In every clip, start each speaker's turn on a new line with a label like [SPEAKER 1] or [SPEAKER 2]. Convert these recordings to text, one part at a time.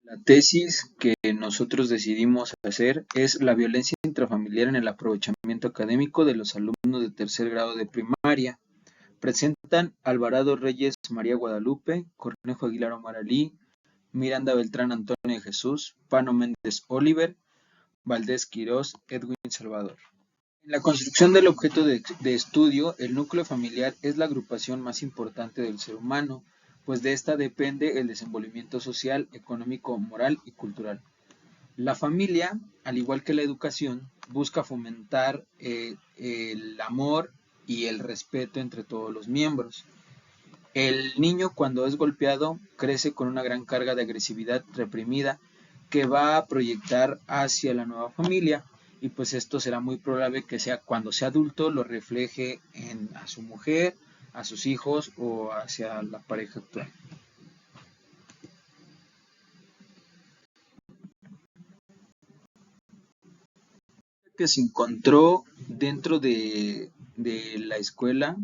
[SPEAKER 1] La tesis que nosotros decidimos hacer es la violencia intrafamiliar en el aprovechamiento académico de los alumnos de tercer grado de primaria. Presentan Alvarado Reyes María Guadalupe, Cornejo Aguilar Omar Ali, Miranda Beltrán Antonio Jesús, Pano Méndez Oliver, Valdés Quirós, Edwin Salvador. En la construcción del objeto de estudio, el núcleo familiar es la agrupación más importante del ser humano, pues de esta depende el desenvolvimiento social, económico, moral y cultural. La familia, al igual que la educación, busca fomentar el amor y el respeto entre todos los miembros. El niño, cuando es golpeado, crece con una gran carga de agresividad reprimida que va a proyectar hacia la nueva familia, y pues esto será muy probable que sea cuando sea adulto lo refleje a su mujer, a sus hijos o hacia la pareja actual. Que se encontró dentro de la escuela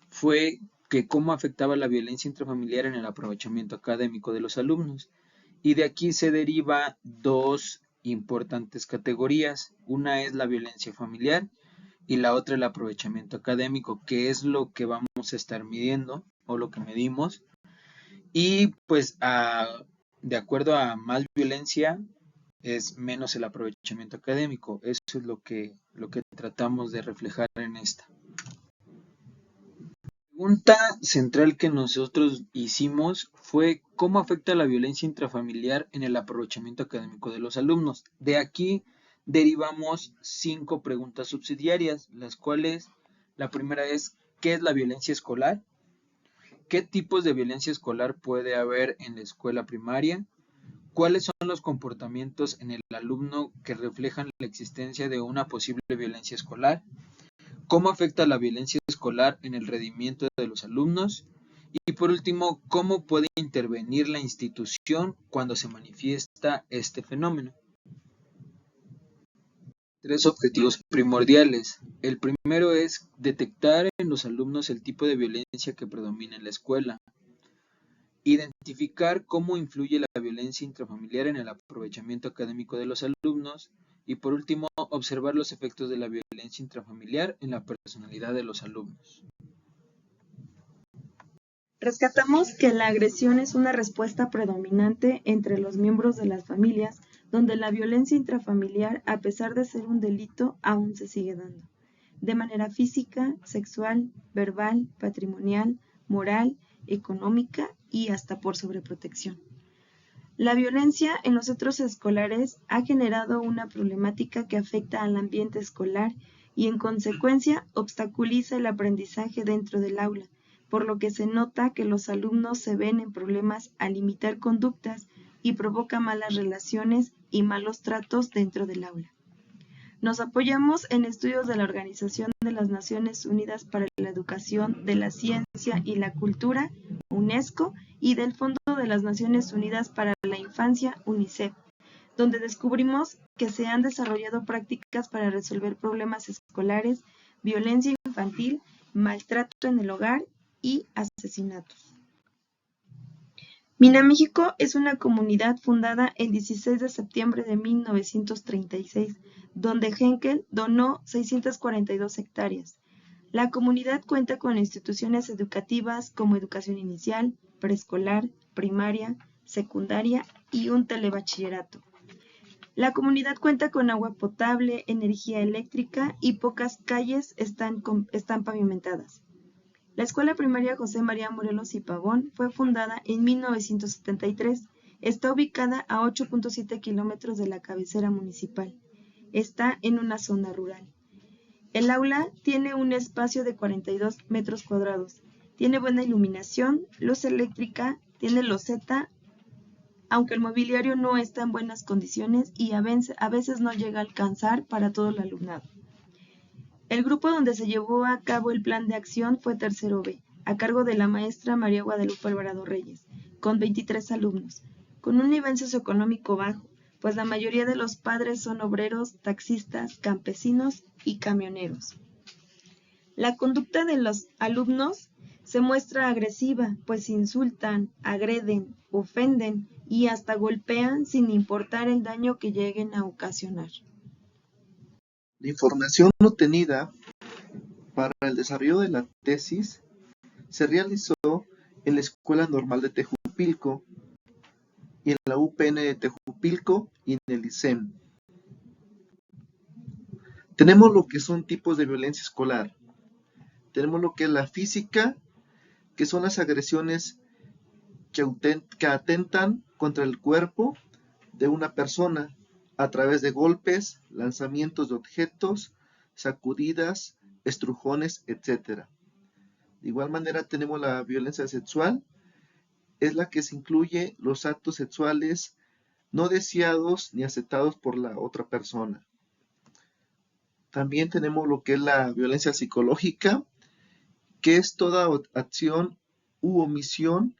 [SPEAKER 1] fue que cómo afectaba la violencia intrafamiliar en el aprovechamiento académico de los alumnos. Y de aquí se deriva dos importantes categorías. Una es la violencia familiar y la otra el aprovechamiento académico, que es lo que vamos a estar midiendo o lo que medimos. Y pues de acuerdo a más violencia es menos el aprovechamiento académico. Eso es lo que tratamos de reflejar en esta. La pregunta central que nosotros hicimos fue cómo afecta la violencia intrafamiliar en el aprovechamiento académico de los alumnos. De aquí derivamos 5 preguntas subsidiarias, las cuales la primera es ¿qué es la violencia escolar? ¿Qué tipos de violencia escolar puede haber en la escuela primaria? ¿Cuáles son los comportamientos en el alumno que reflejan la existencia de una posible violencia escolar? ¿Cómo afecta la violencia escolar en el rendimiento de los alumnos? Y por último, ¿cómo puede intervenir la institución cuando se manifiesta este fenómeno? 3 objetivos primordiales. El primero es detectar en los alumnos el tipo de violencia que predomina en la escuela. Identificar cómo influye la violencia intrafamiliar en el aprovechamiento académico de los alumnos. Y por último, observar los efectos de la violencia intrafamiliar en la personalidad de los alumnos.
[SPEAKER 2] Rescatamos que la agresión es una respuesta predominante entre los miembros de las familias, donde la violencia intrafamiliar, a pesar de ser un delito, aún se sigue dando, de manera física, sexual, verbal, patrimonial, moral, económica y hasta por sobreprotección. La violencia en los centros escolares ha generado una problemática que afecta al ambiente escolar y en consecuencia obstaculiza el aprendizaje dentro del aula, por lo que se nota que los alumnos se ven en problemas al imitar conductas y provoca malas relaciones y malos tratos dentro del aula. Nos apoyamos en estudios de la Organización de las Naciones Unidas para la Educación de la Ciencia y la Cultura, UNESCO, y del Fondo de las Naciones Unidas para la Infancia, UNICEF, donde descubrimos que se han desarrollado prácticas para resolver problemas escolares, violencia infantil, maltrato en el hogar y asesinatos. Minaméxico es una comunidad fundada el 16 de septiembre de 1936, donde Henkel donó 642 hectáreas. La comunidad cuenta con instituciones educativas como educación inicial, preescolar, primaria, secundaria y un telebachillerato. La comunidad cuenta con agua potable, energía eléctrica y pocas calles están pavimentadas. La Escuela Primaria José María Morelos y Pavón fue fundada en 1973. Está ubicada a 8.7 kilómetros de la cabecera municipal. Está en una zona rural. El aula tiene un espacio de 42 metros cuadrados. Tiene buena iluminación, luz eléctrica, tiene loseta, aunque el mobiliario no está en buenas condiciones y a veces no llega a alcanzar para todo el alumnado. El grupo donde se llevó a cabo el plan de acción fue Tercero B, a cargo de la maestra María Guadalupe Alvarado Reyes, con 23 alumnos, con un nivel socioeconómico bajo, pues la mayoría de los padres son obreros, taxistas, campesinos y camioneros. La conducta de los alumnos se muestra agresiva, pues insultan, agreden, ofenden y hasta golpean sin importar el daño que lleguen a ocasionar.
[SPEAKER 3] La información obtenida para el desarrollo de la tesis se realizó en la Escuela Normal de Tejupilco y en la UPN de Tejupilco y en el ISEM. Tenemos lo que son tipos de violencia escolar. Tenemos lo que es la física, que son las agresiones que atentan contra el cuerpo de una persona a través de golpes, lanzamientos de objetos, sacudidas, estrujones, etc. De igual manera tenemos la violencia sexual, es la que se incluye los actos sexuales no deseados ni aceptados por la otra persona. También tenemos lo que es la violencia psicológica, que es toda acción u omisión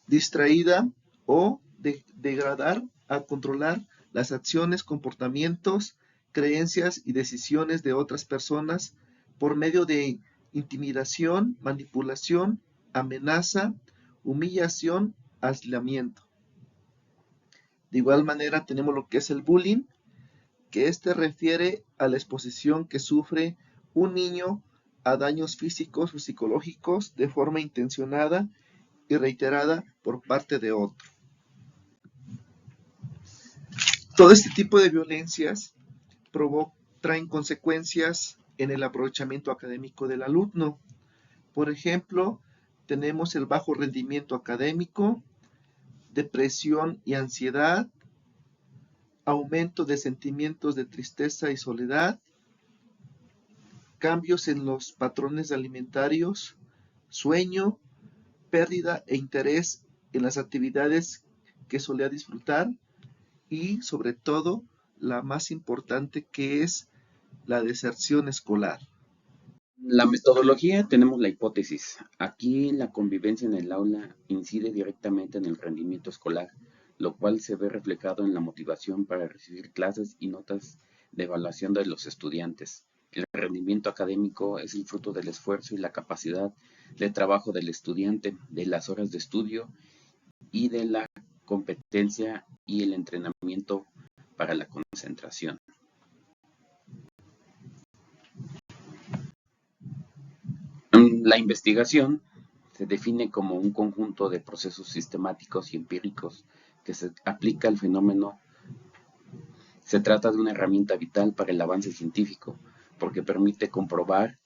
[SPEAKER 3] distraída o degradar a controlar las acciones, comportamientos, creencias y decisiones de otras personas por medio de intimidación, manipulación, amenaza, humillación, aislamiento. De igual manera tenemos lo que es el bullying, que refiere a la exposición que sufre un niño a daños físicos o psicológicos de forma intencionada y reiterada por parte de otro. Todo este tipo de violencias traen consecuencias en el aprovechamiento académico del alumno. Por ejemplo, tenemos el bajo rendimiento académico, depresión y ansiedad, aumento de sentimientos de tristeza y soledad, cambios en los patrones alimentarios, sueño, pérdida e interés en las actividades que solía disfrutar y, sobre todo, la más importante, que es la deserción escolar.
[SPEAKER 4] La metodología, tenemos la hipótesis. Aquí la convivencia en el aula incide directamente en el rendimiento escolar, lo cual se ve reflejado en la motivación para recibir clases y notas de evaluación de los estudiantes. El rendimiento académico es el fruto del esfuerzo y la capacidad de trabajo del estudiante, de las horas de estudio y de la competencia y el entrenamiento para la concentración. La investigación se define como un conjunto de procesos sistemáticos y empíricos que se aplica al fenómeno. Se trata de una herramienta vital para el avance científico, porque permite comprobar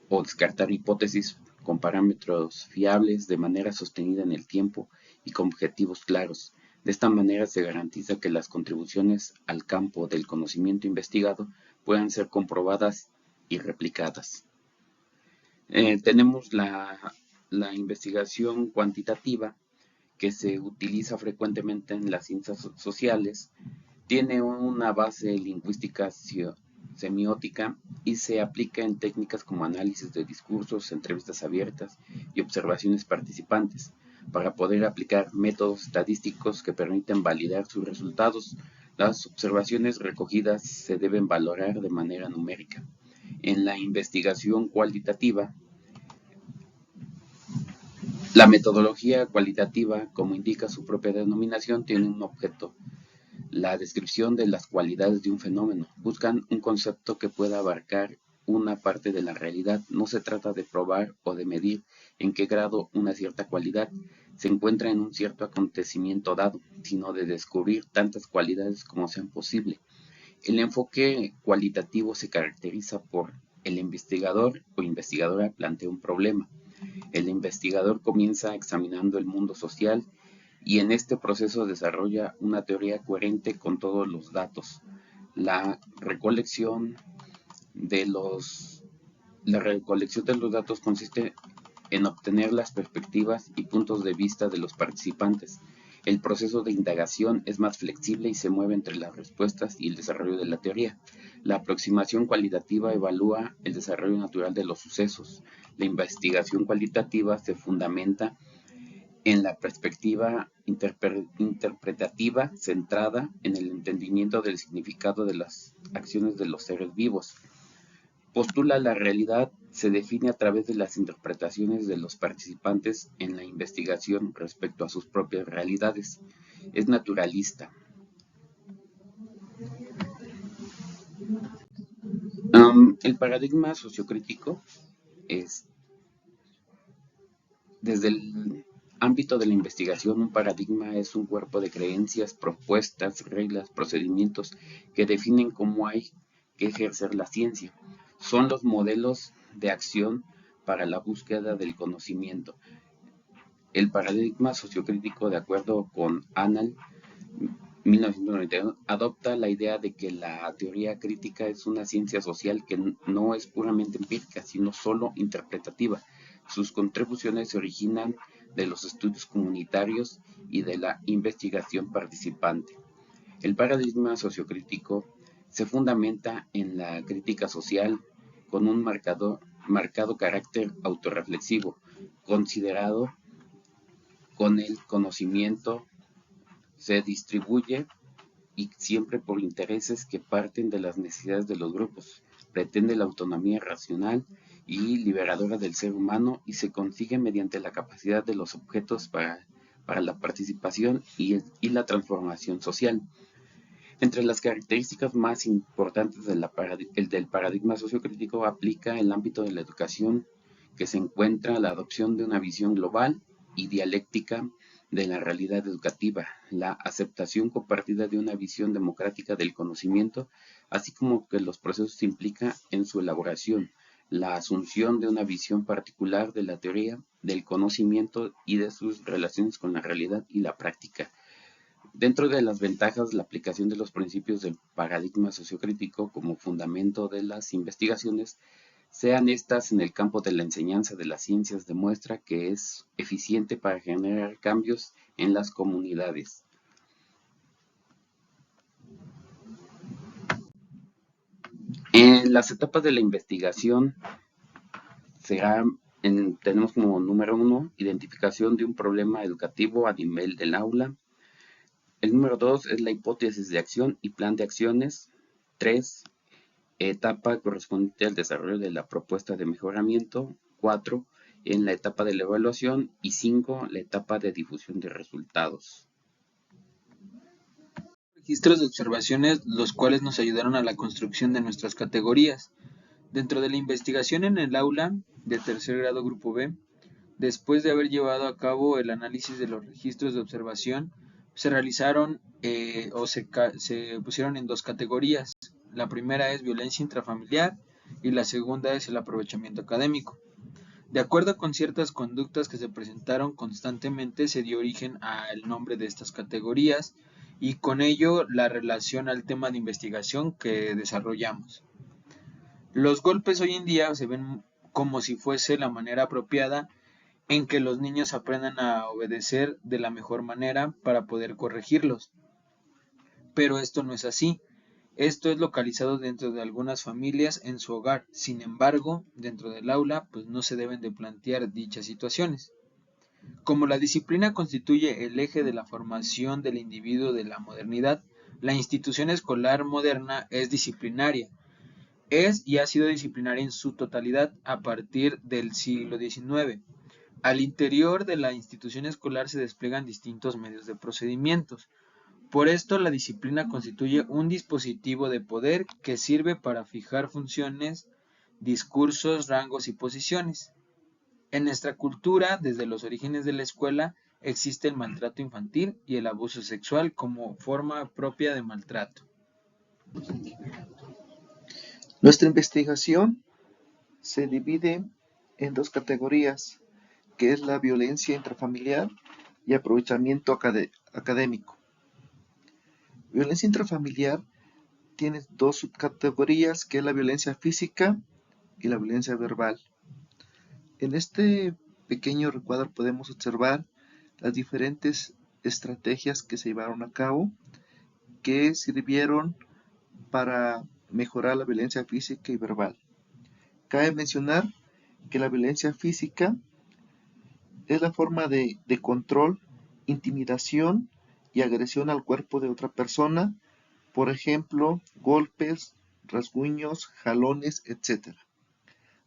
[SPEAKER 4] o descartar hipótesis con parámetros fiables de manera sostenida en el tiempo y con objetivos claros. De esta manera se garantiza que las contribuciones al campo del conocimiento investigado puedan ser comprobadas y replicadas. Tenemos la investigación cuantitativa, que se utiliza frecuentemente en las ciencias sociales. Tiene una base lingüística semiótica y se aplica en técnicas como análisis de discursos, entrevistas abiertas y observaciones participantes, para poder aplicar métodos estadísticos que permiten validar sus resultados. Las observaciones recogidas se deben valorar de manera numérica. En la investigación cualitativa, la metodología cualitativa, como indica su propia denominación, tiene un objeto: la descripción de las cualidades de un fenómeno. Buscan un concepto que pueda abarcar una parte de la realidad. No se trata de probar o de medir en qué grado una cierta cualidad se encuentra en un cierto acontecimiento dado, sino de descubrir tantas cualidades como sean posible. El enfoque cualitativo se caracteriza por el investigador o investigadora plantea un problema. El investigador comienza examinando el mundo social y en este proceso desarrolla una teoría coherente con todos los datos. La recolección de los datos consiste en obtener las perspectivas y puntos de vista de los participantes. El proceso de indagación es más flexible y se mueve entre las respuestas y el desarrollo de la teoría. La aproximación cualitativa evalúa el desarrollo natural de los sucesos. La investigación cualitativa se fundamenta en la perspectiva interpretativa centrada en el entendimiento del significado de las acciones de los seres vivos. Postula la realidad se define a través de las interpretaciones de los participantes en la investigación respecto a sus propias realidades. Es naturalista. El paradigma sociocrítico es, desde el ámbito de la investigación, un paradigma es un cuerpo de creencias, propuestas, reglas, procedimientos que definen cómo hay que ejercer la ciencia. Son los modelos de acción para la búsqueda del conocimiento. El paradigma sociocrítico, de acuerdo con Annal, 1991, adopta la idea de que la teoría crítica es una ciencia social que no es puramente empírica, sino solo interpretativa. Sus contribuciones se originan de los estudios comunitarios y de la investigación participante. El paradigma sociocrítico se fundamenta en la crítica social con un marcado carácter autorreflexivo, considerado con el conocimiento se distribuye y siempre por intereses que parten de las necesidades de los grupos. Pretende la autonomía racional y liberadora del ser humano y se consigue mediante la capacidad de los objetos para la participación y la transformación social. Entre las características más importantes del paradigma sociocrítico aplica el ámbito de la educación, que se encuentra la adopción de una visión global y dialéctica de la realidad educativa, la aceptación compartida de una visión democrática del conocimiento, así como que los procesos implica en su elaboración, la asunción de una visión particular de la teoría, del conocimiento y de sus relaciones con la realidad y la práctica. Dentro de las ventajas, la aplicación de los principios del paradigma sociocrítico como fundamento de las investigaciones, sean estas en el campo de la enseñanza de las ciencias, demuestra que es eficiente para generar cambios en las comunidades. En las etapas de la investigación tenemos como número 1, identificación de un problema educativo a nivel del aula. El número 2 es la hipótesis de acción y plan de acciones. 3, etapa correspondiente al desarrollo de la propuesta de mejoramiento. 4, en la etapa de la evaluación. Y 5, la etapa de difusión de resultados.
[SPEAKER 1] Registros de observaciones, los cuales nos ayudaron a la construcción de nuestras categorías. Dentro de la investigación en el aula de tercer grado grupo B, después de haber llevado a cabo el análisis de los registros de observación, se realizaron se pusieron en dos categorías. La primera es violencia intrafamiliar y la segunda es el aprovechamiento académico. De acuerdo con ciertas conductas que se presentaron constantemente, se dio origen al nombre de estas categorías y con ello la relación al tema de investigación que desarrollamos. Los golpes hoy en día se ven como si fuese la manera apropiada en que los niños aprendan a obedecer de la mejor manera para poder corregirlos. Pero esto no es así. Esto es localizado dentro de algunas familias en su hogar. Sin embargo, dentro del aula, pues no se deben de plantear dichas situaciones. Como la disciplina constituye el eje de la formación del individuo de la modernidad, la institución escolar moderna es disciplinaria. Es y ha sido disciplinaria en su totalidad a partir del siglo XIX. Al interior de la institución escolar se despliegan distintos medios de procedimientos. Por esto, la disciplina constituye un dispositivo de poder que sirve para fijar funciones, discursos, rangos y posiciones. En nuestra cultura, desde los orígenes de la escuela, existe el maltrato infantil y el abuso sexual como forma propia de maltrato.
[SPEAKER 3] Nuestra investigación se divide en dos categorías, que es la violencia intrafamiliar y aprovechamiento académico. Violencia intrafamiliar tiene dos subcategorías, que es la violencia física y la violencia verbal. En este pequeño recuadro podemos observar las diferentes estrategias que se llevaron a cabo, que sirvieron para mejorar la violencia física y verbal. Cabe mencionar que la violencia física es la forma de control, intimidación y agresión al cuerpo de otra persona, por ejemplo, golpes, rasguños, jalones, etc.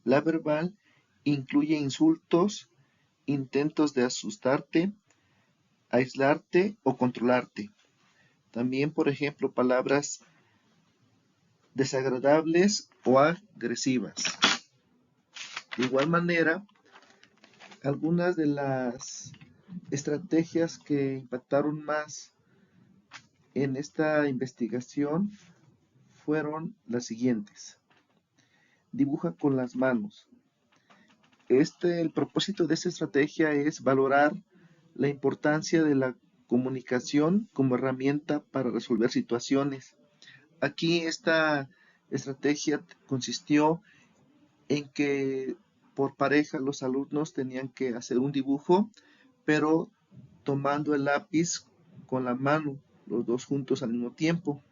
[SPEAKER 3] La verbal incluye insultos, intentos de asustarte, aislarte o controlarte. También, por ejemplo, palabras desagradables o agresivas. De igual manera, algunas de las estrategias que impactaron más en esta investigación fueron las siguientes. Dibuja con las manos. El propósito de esta estrategia es valorar la importancia de la comunicación como herramienta para resolver situaciones. Aquí esta estrategia consistió en que por pareja los alumnos tenían que hacer un dibujo, pero tomando el lápiz con la mano, los dos juntos al mismo tiempo.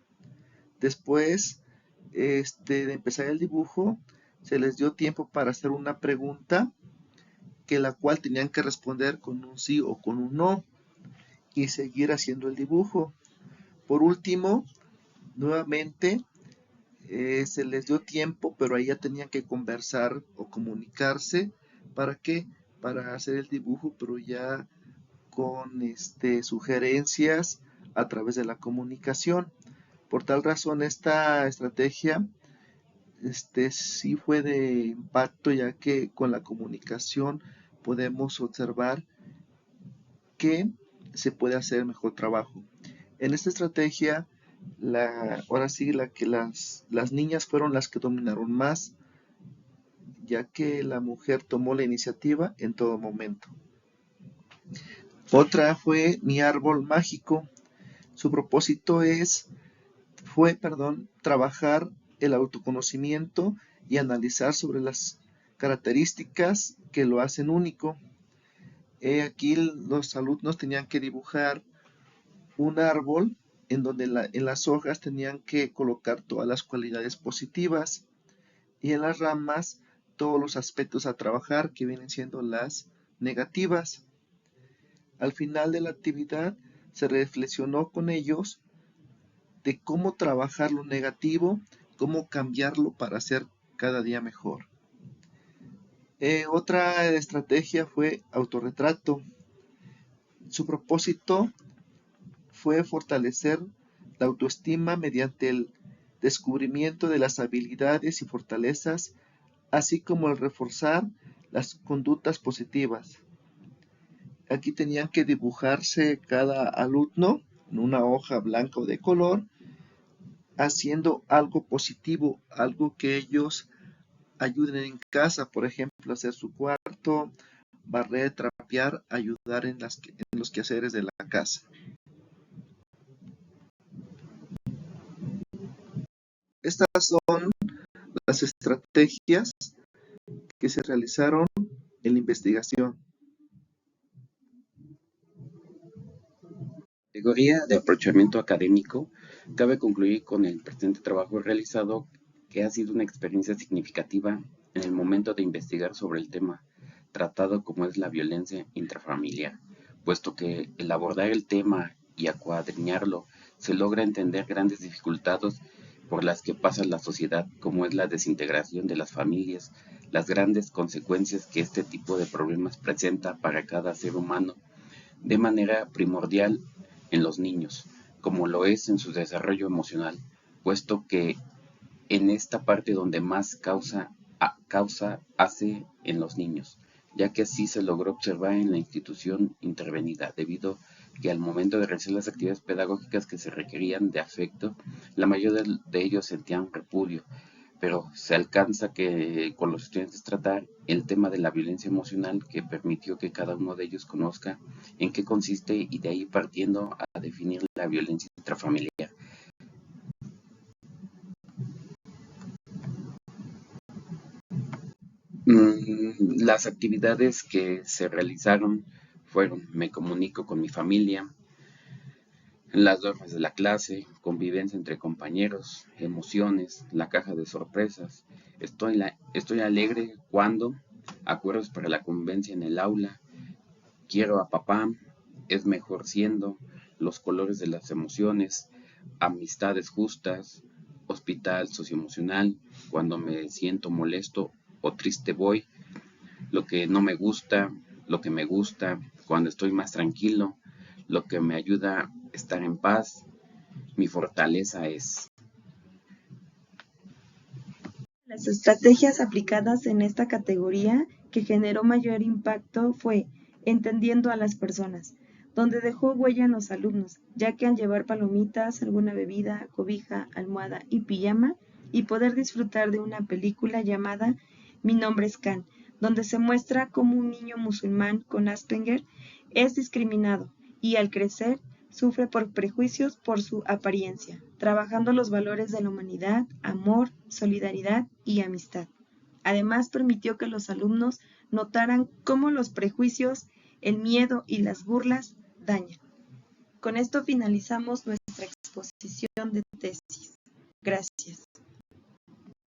[SPEAKER 3] Después de empezar el dibujo, se les dio tiempo para hacer una pregunta que la cual tenían que responder con un sí o con un no y seguir haciendo el dibujo. Por último, nuevamente se les dio tiempo, pero ahí ya tenían que conversar o comunicarse. ¿Para qué? Para hacer el dibujo, pero ya con sugerencias a través de la comunicación. Por tal razón, esta estrategia sí fue de impacto, ya que con la comunicación podemos observar que se puede hacer mejor trabajo. En esta estrategia, ahora sí, las niñas fueron las que dominaron más, ya que la mujer tomó la iniciativa en todo momento. Otra fue Mi Árbol Mágico. Su propósito fue trabajar el autoconocimiento y analizar sobre las características que lo hacen único. Aquí los alumnos tenían que dibujar un árbol en donde en las hojas tenían que colocar todas las cualidades positivas y en las ramas todos los aspectos a trabajar que vienen siendo las negativas. Al final de la actividad se reflexionó con ellos de cómo trabajar lo negativo, cómo cambiarlo para hacer cada día mejor. Otra estrategia fue autorretrato. Su propósito fue fortalecer la autoestima mediante el descubrimiento de las habilidades y fortalezas, así como el reforzar las conductas positivas. Aquí tenían que dibujarse cada alumno en una hoja blanca o de color, haciendo algo positivo, algo que ellos ayuden en casa, por ejemplo, hacer su cuarto, barrer, trapear, ayudar en los quehaceres de la casa. Estas son las estrategias que se realizaron en la investigación.
[SPEAKER 4] Categoría de aprovechamiento académico, cabe concluir con el presente trabajo realizado que ha sido una experiencia significativa en el momento de investigar sobre el tema tratado como es la violencia intrafamiliar, puesto que el abordar el tema y acuadriñarlo se logra entender grandes dificultades por las que pasa la sociedad, como es la desintegración de las familias, las grandes consecuencias que este tipo de problemas presenta para cada ser humano, de manera primordial en los niños, como lo es en su desarrollo emocional, puesto que en esta parte donde más causa hace en los niños, ya que así se logró observar en la institución intervenida, debido que al momento de realizar las actividades pedagógicas que se requerían de afecto, la mayoría de ellos sentían repudio, pero se alcanza que con los estudiantes tratar el tema de la violencia emocional, que permitió que cada uno de ellos conozca en qué consiste y de ahí partiendo a definir la violencia intrafamiliar. Las actividades que se realizaron fueron: me comunico con mi familia, las normas de la clase, convivencia entre compañeros, emociones, la caja de sorpresas, estoy alegre cuando, acuerdos para la convivencia en el aula, quiero a papá, es mejor siendo, los colores de las emociones, amistades justas, hospital socioemocional, cuando me siento molesto o triste voy, lo que no me gusta, lo que me gusta, cuando estoy más tranquilo, lo que me ayuda a estar en paz, mi fortaleza es.
[SPEAKER 2] Las estrategias aplicadas en esta categoría que generó mayor impacto fue Entendiendo a las personas, donde dejó huella en los alumnos, ya que al llevar palomitas, alguna bebida, cobija, almohada y pijama, y poder disfrutar de una película llamada Mi nombre es Khan, donde se muestra cómo un niño musulmán con Asperger es discriminado y al crecer sufre por prejuicios por su apariencia, trabajando los valores de la humanidad, amor, solidaridad y amistad. Además, permitió que los alumnos notaran cómo los prejuicios, el miedo y las burlas dañan. Con esto finalizamos nuestra exposición de tesis. Gracias.